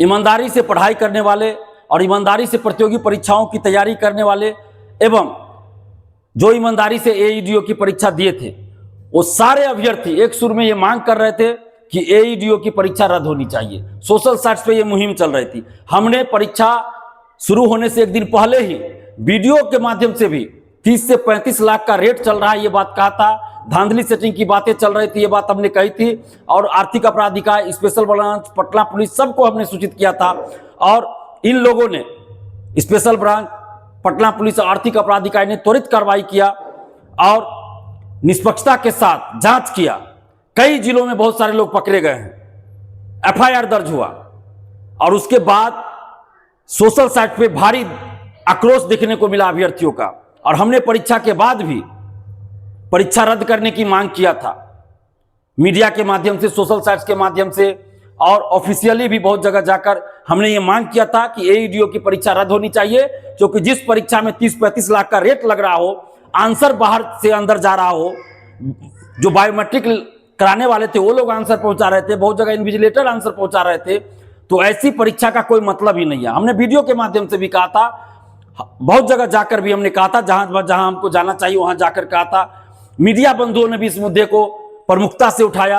ईमानदारी से पढ़ाई करने वाले और ईमानदारी से प्रतियोगी परीक्षाओं की तैयारी करने वाले एवं जो ईमानदारी से एईडीओ की परीक्षा दिए थे, वो सारे अभ्यर्थी एक सुर में ये मांग कर रहे थे कि एईडीओ की परीक्षा रद्द होनी चाहिए। सोशल साइट्स पे ये मुहिम चल रही थी। हमने परीक्षा शुरू होने से एक दिन पहले ही वीडियो के माध्यम से भी 30 से 35 लाख का रेट चल रहा है ये बात कहा था। धांधली सेटिंग की बातें चल रही थी, ये बात हमने कही थी। और आर्थिक अपराध इकाई, स्पेशल ब्रांच, पटना पुलिस, सबको हमने सूचित किया था। और इन लोगों ने, स्पेशल ब्रांच, पटना पुलिस और आर्थिक अपराध इकाई ने त्वरित कार्रवाई किया और निष्पक्षता के साथ जांच किया। कई जिलों में बहुत सारे लोग पकड़े गए हैं, एफआईआर दर्ज हुआ और उसके बाद सोशल साइट पे भारी आक्रोश देखने को मिला अभ्यर्थियों का। और हमने परीक्षा के बाद भी परीक्षा रद्द करने की मांग किया था, मीडिया के माध्यम से, सोशल साइट्स के माध्यम से और ऑफिशियली भी बहुत जगह जाकर हमने ये मांग किया था कि एईडीओ की परीक्षा रद्द होनी चाहिए, क्योंकि जिस परीक्षा में 30-35 लाख का रेट लग रहा हो, आंसर बाहर से अंदर जा रहा हो, जो बायोमेट्रिक कराने वाले थे वो लोग आंसर पहुंचा रहे थे, बहुत जगह इन्विजिलेटर आंसर पहुंचा रहे थे, तो ऐसी परीक्षा का कोई मतलब ही नहीं है। हमने वीडियो के माध्यम से भी कहा था, बहुत जगह जाकर भी हमने कहा था, जहां हमको जाना चाहिए वहां जाकर कहा था। मीडिया बंधुओं ने भी इस मुद्दे को प्रमुखता से उठाया।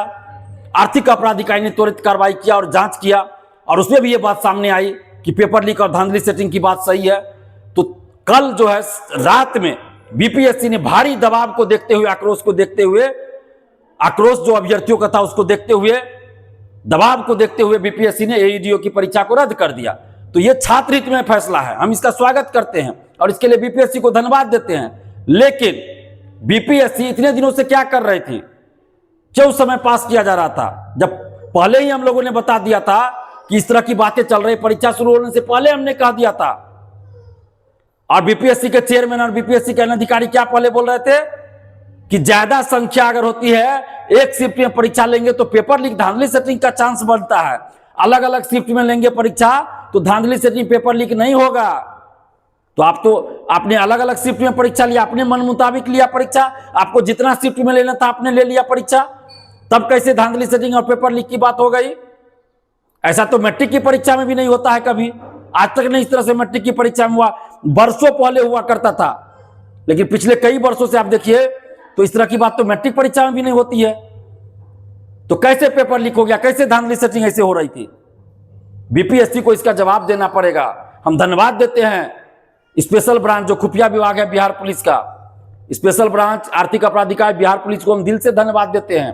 आर्थिक अपराध इकाई ने त्वरित कार्रवाई किया और जांच किया और उसमें भी ये बात सामने आई कि पेपर लीक और धांधली सेटिंग की बात सही है। तो कल जो है रात में बीपीएससी ने भारी दबाव को देखते हुए, आक्रोश को देखते हुए, आक्रोश जो अभ्यर्थियों का था उसको देखते हुए, दबाव को देखते हुए बीपीएससी ने एईडीओ की परीक्षा को रद्द कर दिया। तो ये छात्र हित में फैसला है, हम इसका स्वागत करते हैं और इसके लिए बीपीएससी को धन्यवाद देते हैं। लेकिन बीपीएससी इतने दिनों से क्या कर रही थी? क्यों समय पास किया जा रहा था? जब पहले ही हम लोगों ने बता दिया था कि इस तरह की बातें चल रही, परीक्षा शुरू होने से पहले हमने कह दिया था। और बीपीएससी के चेयरमैन और बीपीएससी के अधिकारी क्या पहले बोल रहे थे कि ज्यादा संख्या अगर होती है, एक शिफ्ट में परीक्षा लेंगे तो पेपर लीक, धांधली सेटिंग का चांस बनता है। अलग अलग शिफ्ट में लेंगे परीक्षा तो धांधली सेटिंग, पेपर लीक नहीं होगा। तो आपने अलग अलग शिफ्ट में परीक्षा लिया, अपने मन मुताबिक लिया परीक्षा, आपको जितना शिफ्ट में लेना था आपने ले लिया परीक्षा, तब कैसे धांधली सेटिंग और पेपर लीक की बात हो गई? ऐसा तो मैट्रिक की परीक्षा में भी नहीं होता है कभी, आज तक नहीं इस तरह से मैट्रिक की परीक्षा में हुआ। वर्षों पहले हुआ करता था, लेकिन पिछले कई वर्षों से आप देखिए तो इस तरह की बात तो मैट्रिक परीक्षा में भी नहीं होती है। तो कैसे पेपर लीक हो गया, कैसे धांधली सेटिंग ऐसे हो रही थी? बीपीएससी को इसका जवाब देना पड़ेगा। हम धन्यवाद देते हैं स्पेशल ब्रांच, जो खुफिया विभाग है बिहार पुलिस का, स्पेशल ब्रांच, आर्थिक अपराध इकाई, बिहार पुलिस को हम दिल से धन्यवाद देते हैं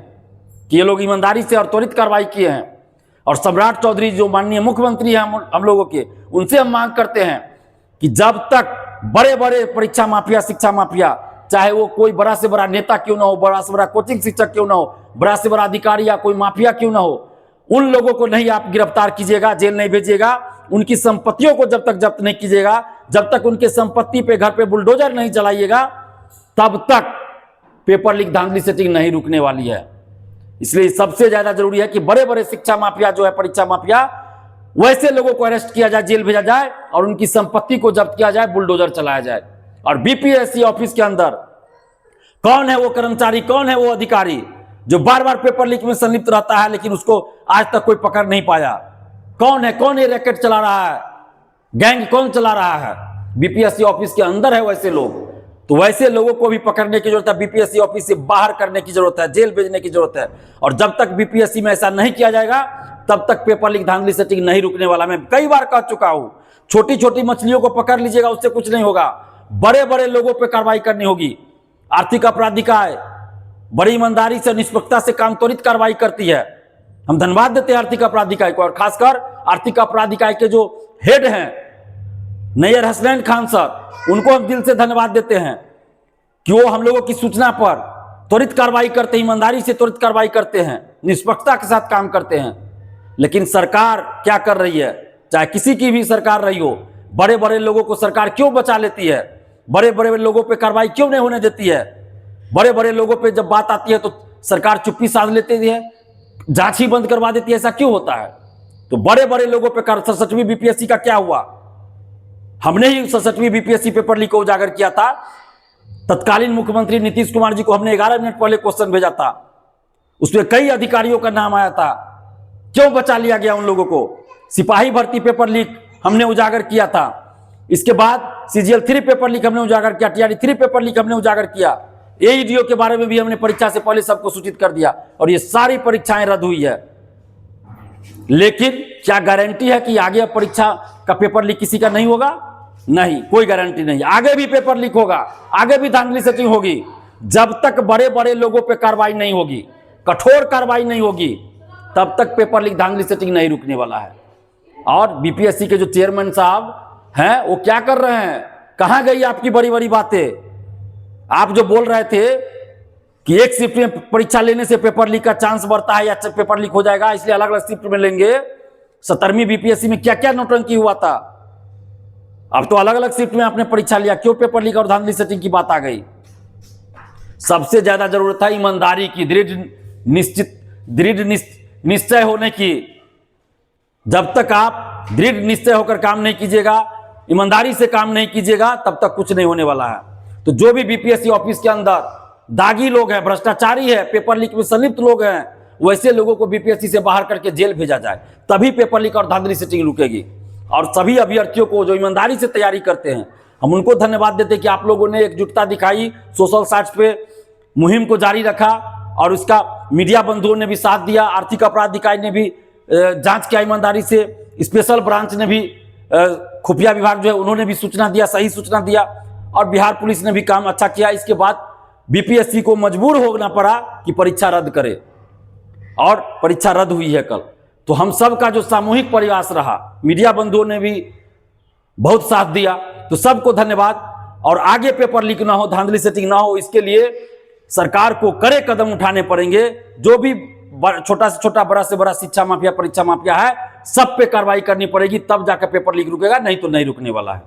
कि ये लोग ईमानदारी से और त्वरित कार्रवाई किए हैं। और सम्राट चौधरी जो माननीय मुख्यमंत्री हैं हम लोगों के, उनसे हम मांग करते हैं कि जब तक बड़े बड़े परीक्षा माफिया, शिक्षा माफिया, चाहे वो कोई बड़ा से बड़ा नेता क्यों ना हो, बड़ा से बड़ा कोचिंग शिक्षक क्यों ना हो, बड़ा से बड़ा अधिकारी या कोई माफिया क्यों ना हो, उन लोगों को नहीं आप गिरफ्तार कीजिएगा, जेल नहीं भेजिएगा, उनकी संपत्तियों को जब तक जब्त नहीं कीजिएगा, जब तक उनके संपत्ति पे, घर पे बुलडोजर नहीं चलाइएगा, तब तक पेपर लीक, धांधली सेटिंग नहीं रुकने वाली है। इसलिए सबसे ज्यादा जरूरी है कि बड़े बड़े शिक्षा माफिया जो है, परीक्षा माफिया, वैसे लोगों को अरेस्ट किया जाए, जेल भेजा जाए और उनकी संपत्ति को जब्त किया जाए, बुलडोजर चलाया जाए। और बीपीएससी ऑफिस के अंदर कौन है वो कर्मचारी, कौन है वो अधिकारी जो बार बार पेपर लीक में संलिप्त रहता है, लेकिन उसको आज तक कोई पकड़ नहीं पाया? कौन है, कौन ये रैकेट चला रहा है, गैंग कौन चला रहा है? बीपीएससी ऑफिस के अंदर है वैसे लोग। तो वैसे लोगों को भी पकड़ने की जरूरत है, बीपीएससी ऑफिस से बाहर करने की जरूरत है, जेल भेजने की जरूरत है। और जब तक बीपीएससी में ऐसा नहीं किया जाएगा, तब तक पेपर लीक, धांधली सेटिंग नहीं रुकने वाला। मैं कई बार कह चुका हूं, छोटी छोटी मछलियों को पकड़ लीजिएगा, उससे कुछ नहीं होगा। बड़े बड़े लोगों पर कार्रवाई करनी होगी। आर्थिक अपराध इकाई बड़ी ईमानदारी से, निष्पक्षता से काम त्वरित कार्रवाई करती है। हम धन्यवाद देते हैं आर्थिक अपराध इकाई को, और खासकर आर्थिक अपराध इकाई के जो हेड हैं नैयर हसनैन खान सर, उनको हम दिल से धन्यवाद देते हैं कि वो हम लोगों की सूचना पर त्वरित कार्रवाई करते हैं, ईमानदारी से त्वरित कार्रवाई करते हैं, निष्पक्षता के साथ काम करते हैं। लेकिन सरकार क्या कर रही है, चाहे किसी की भी सरकार रही हो, बड़े बड़े लोगों को सरकार क्यों बचा लेती है? बड़े बड़े लोगों पर कार्रवाई क्यों नहीं होने देती है? बड़े बड़े लोगों पे जब बात आती है तो सरकार चुप्पी साध लेती है, जांच ही बंद करवा देती है। ऐसा क्यों होता है? तो बड़े बड़े लोगों पे 67वीं बीपीएससी का क्या हुआ? हमने ही 67वीं बीपीएससी पेपर लीक को उजागर किया था। तत्कालीन मुख्यमंत्री नीतीश कुमार जी को हमने 11 मिनट पहले क्वेश्चन भेजा था, उसमें कई अधिकारियों का नाम आया था। क्यों बचा लिया गया उन लोगों को? सिपाही भर्ती पेपर लीक हमने उजागर किया था, इसके बाद CGL 3 पेपर लीक हमने उजागर किया, TRE 3 पेपर लीक हमने उजागर किया, AEDO के बारे में भी हमने परीक्षा से पहले सबको सूचित कर दिया और ये सारी परीक्षाएं रद्द हुई है। लेकिन क्या गारंटी है कि आगे परीक्षा का पेपर लीक किसी का नहीं होगा? नहीं, कोई गारंटी नहीं। आगे भी पेपर लीक होगा, आगे भी धांधली सेटिंग होगी। जब तक बड़े बड़े लोगों पे कार्रवाई नहीं होगी, कठोर कार्रवाई नहीं होगी, तब तक पेपर लीक धांधली सेटिंग नहीं रुकने वाला है। और BPSC के जो चेयरमैन साहब हैं वो क्या कर रहे हैं? कहां गई आपकी बड़ी बड़ी बातें? आप जो बोल रहे थे कि एक शिफ्ट में परीक्षा लेने से पेपर लीक का चांस बढ़ता है या पेपर लीक हो जाएगा, इसलिए अलग अलग शिफ्ट में लेंगे। 17वीं BPSC में क्या क्या नौटंकी हुआ था? अब तो अलग अलग शिफ्ट में आपने परीक्षा लिया, क्यों पेपर लीक और धांधली सेटिंग की बात आ गई? सबसे ज्यादा जरूरत है ईमानदारी की, दृढ़ निश्चय होने की। जब तक आप दृढ़ निश्चय होकर काम नहीं कीजिएगा, ईमानदारी से काम नहीं कीजिएगा, तब तक कुछ नहीं होने वाला है। तो जो भी BPSC ऑफिस के अंदर दागी लोग हैं, भ्रष्टाचारी है, पेपर लीक में संलिप्त लोग हैं, वैसे लोगों को BPSC से बाहर करके जेल भेजा जाए, तभी पेपर लीक और धांधली सेटिंग रुकेगी। और सभी अभ्यर्थियों को जो ईमानदारी से तैयारी करते हैं, हम उनको धन्यवाद देते हैं कि आप लोगों ने एकजुटता दिखाई, सोशल साइट्स पे मुहिम को जारी रखा और उसका मीडिया बंधुओं ने भी साथ दिया, आर्थिक अपराध इकाई ने भी जांच किया ईमानदारी से, स्पेशल ब्रांच ने भी, खुफिया विभाग जो है उन्होंने भी सूचना दिया, सही सूचना दिया, और बिहार पुलिस ने भी काम अच्छा किया। इसके बाद BPSC को मजबूर होना पड़ा कि परीक्षा रद्द करे और परीक्षा रद्द हुई है कल। तो हम सब का जो सामूहिक प्रयास रहा, मीडिया बंधुओं ने भी बहुत साथ दिया, तो सबको धन्यवाद। और आगे पेपर लीक ना हो, धांधली सेटिंग ना हो, इसके लिए सरकार को कड़े कदम उठाने पड़ेंगे। जो भी छोटा से छोटा, बड़ा से बड़ा शिक्षा माफिया, परीक्षा माफिया है, सब पे कार्रवाई करनी पड़ेगी, तब जाकर पेपर लीक रुकेगा, नहीं तो नहीं रुकने वाला है।